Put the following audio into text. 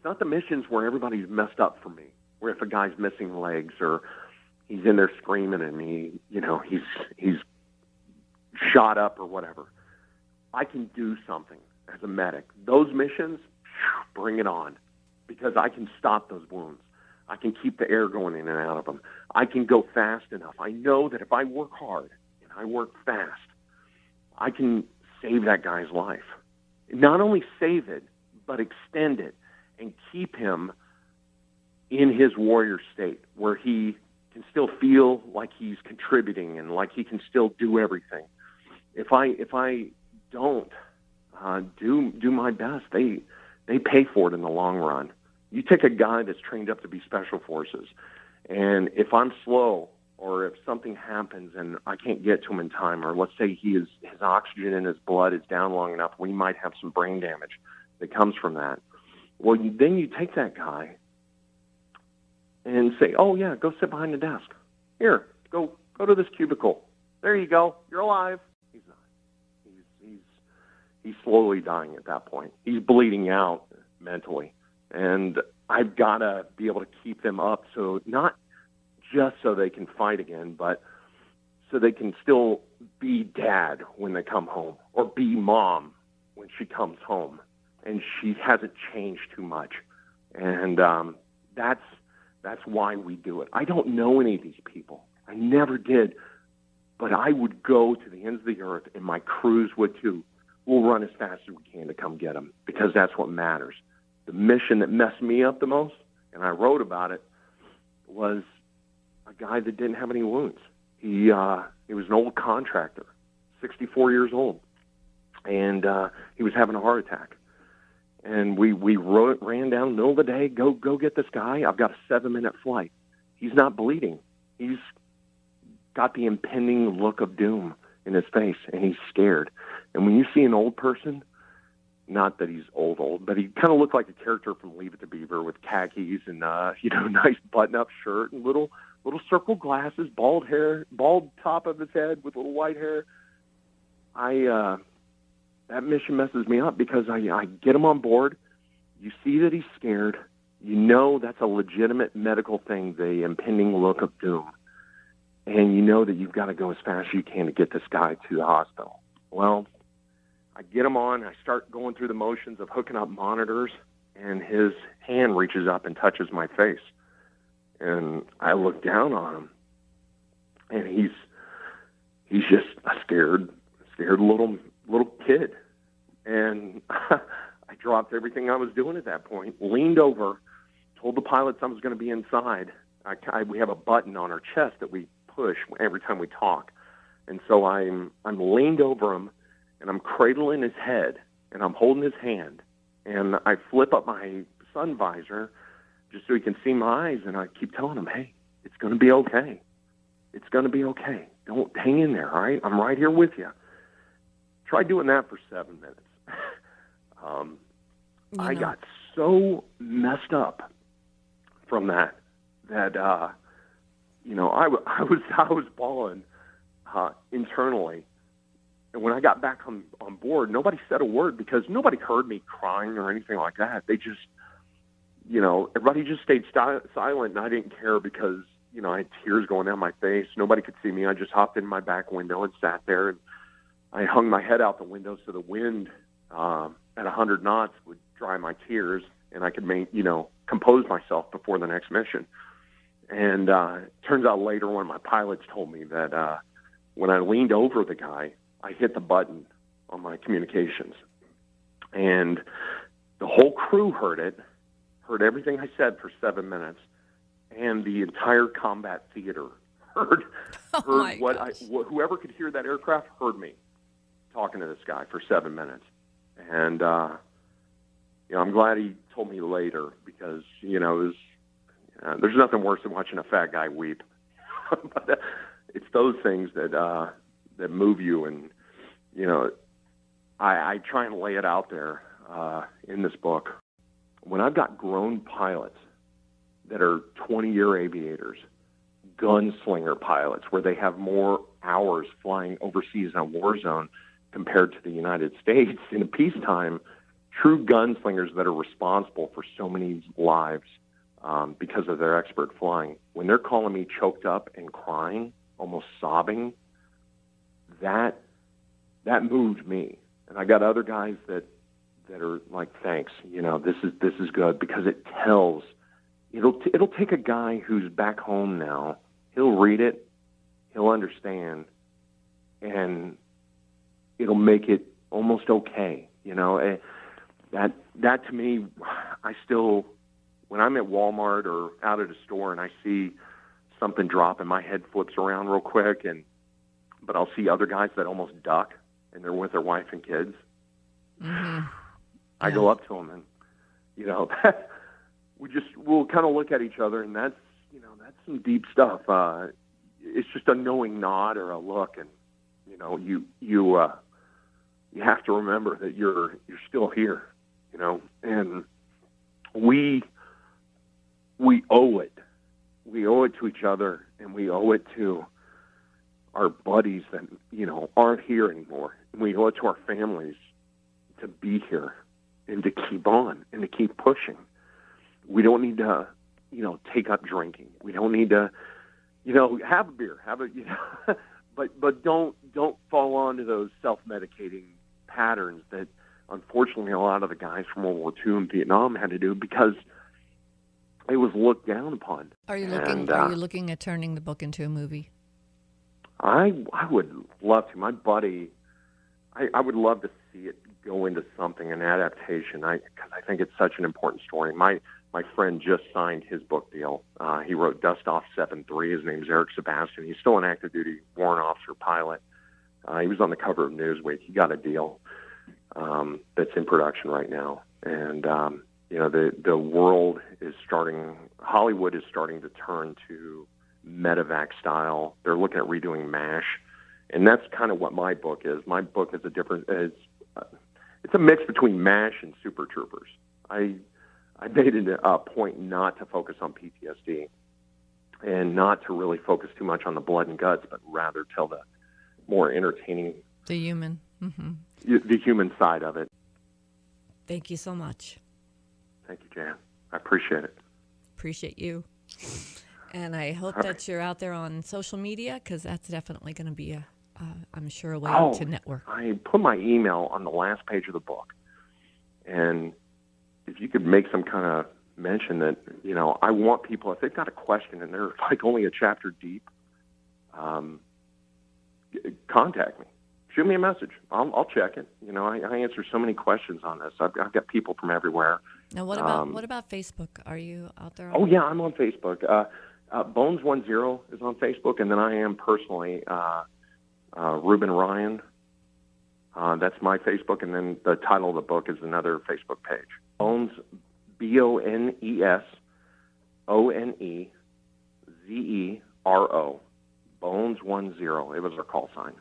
not the missions where everybody's messed up for me, where if a guy's missing legs or he's in there screaming and he's shot up or whatever. I can do something as a medic. Those missions, bring it on, because I can stop those wounds. I can keep the air going in and out of them. I can go fast enough. I know that if I work hard and I work fast, I can save that guy's life. Not only save it, but extend it and keep him in his warrior state where he can still feel like he's contributing and like he can still do everything. If I don't do my best, they pay for it in the long run. You take a guy that's trained up to be special forces, and if I'm slow or if something happens and I can't get to him in time, or let's say his oxygen in his blood is down long enough, we might have some brain damage that comes from that. Well, then you take that guy and say, oh, yeah, go sit behind the desk. Here, go to this cubicle. There you go. You're alive. He's not. He's slowly dying at that point. He's bleeding out mentally. And I've got to be able to keep them up, so not just so they can fight again, but so they can still be dad when they come home, or be mom when she comes home, and she hasn't changed too much. And that's why we do it. I don't know any of these people. I never did, but I would go to the ends of the earth, and my crews would too. We'll run as fast as we can to come get them, because that's what matters. The mission that messed me up the most, and I wrote about it, was a guy that didn't have any wounds. He was an old contractor, 64 years old, and he was having a heart attack. And we ran down in the middle of the day, go get this guy. I've got a 7-minute flight. He's not bleeding. He's got the impending look of doom in his face, and he's scared. And when you see an old person, not that he's old, but he kind of looked like a character from Leave It to Beaver with khakis and, nice button-up shirt and little circle glasses, bald top of his head with little white hair. That mission messes me up because I get him on board. You see that he's scared. You know that's a legitimate medical thing, the impending look of doom. And you know that you've got to go as fast as you can to get this guy to the hospital. Well, I get him on. I start going through the motions of hooking up monitors, and his hand reaches up and touches my face. And I look down on him, and he's just a scared little kid. And I dropped everything I was doing at that point, leaned over, told the pilots I was going to be inside. We have a button on our chest that we push every time we talk. And so I'm leaned over him, and I'm cradling his head, and I'm holding his hand, and I flip up my sun visor just so he can see my eyes, and I keep telling him, hey, it's going to be okay. It's going to be okay. Don't hang in there, all right? I'm right here with you. Try doing that for 7 minutes. I got so messed up from that I was bawling internally. And when I got back on board, nobody said a word because nobody heard me crying or anything like that. They just, everybody just stayed silent, and I didn't care because, I had tears going down my face. Nobody could see me. I just hopped in my back window and sat there, and I hung my head out the window so the wind at 100 knots would dry my tears, and I could compose myself before the next mission. And it turns out later one of my pilots told me that when I leaned over the guy, I hit the button on my communications. And the whole crew heard everything I said for 7 minutes, and the entire combat theater heard whoever could hear that aircraft heard me talking to this guy for 7 minutes. And, I'm glad he told me later because, it was, there's nothing worse than watching a fat guy weep. But it's those things that move you. And, I try and lay it out there in this book. When I've got grown pilots that are 20-year aviators, gunslinger pilots, where they have more hours flying overseas in a war zone compared to the United States in a peacetime true gunslingers that are responsible for so many lives because of their expert flying, when they're calling me choked up and crying, almost sobbing, that moved me. And I got other guys that are like, thanks, this is good, because it'll take a guy who's back home now, he'll read it, he'll understand, and it'll make it almost okay. That to me, I still, when I'm at Walmart or out at a store and I see something drop and my head flips around real quick, but I'll see other guys that almost duck and they're with their wife and kids. Mm-hmm. I go up to them and, we'll kind of look at each other, and that's some deep stuff. It's just a knowing nod or a look, and, you have to remember that you're still here, and we owe it. We owe it to each other, and we owe it to our buddies that, aren't here anymore. And we owe it to our families to be here and to keep on and to keep pushing. We don't need to, take up drinking. We don't need to, have a beer, but don't fall onto those self-medicating patterns that unfortunately a lot of the guys from World War II and Vietnam had to do, because it was looked down upon. Are you looking at turning the book into a movie? I would love to. My buddy, I would love to see it go into something, an adaptation, because I think it's such an important story. My friend just signed his book deal. He wrote Dust Off 7-3. His name's Eric Sebastian. He's still an active duty warrant officer pilot. He was on the cover of Newsweek. He got a deal that's in production right now. And, the world is Hollywood is starting to turn to medevac style. They're looking at redoing MASH. And that's kind of what my book is. My book is it's a mix between MASH and Super Troopers. I made it a point not to focus on PTSD and not to really focus too much on the blood and guts, but rather tell the more entertaining, the human, the human side of it. Thank you so much. Thank you, Jan. I appreciate it. Appreciate you. And I hope that you're out there on social media, because that's definitely going to be I'm sure, a way to network. I put my email on the last page of the book. And if you could make some kind of mention that, I want people, if they've got a question and they're like only a chapter deep, contact me. Shoot me a message. I'll check it. I answer so many questions on this. I've got people from everywhere. Now, what about Facebook? Are you out there? Yeah, I'm on Facebook. Bones10 is on Facebook, and then I am personally Reuben Ryan. That's my Facebook, and then the title of the book is another Facebook page. Bones, BONESONEZERO. Bones10. It was our call sign.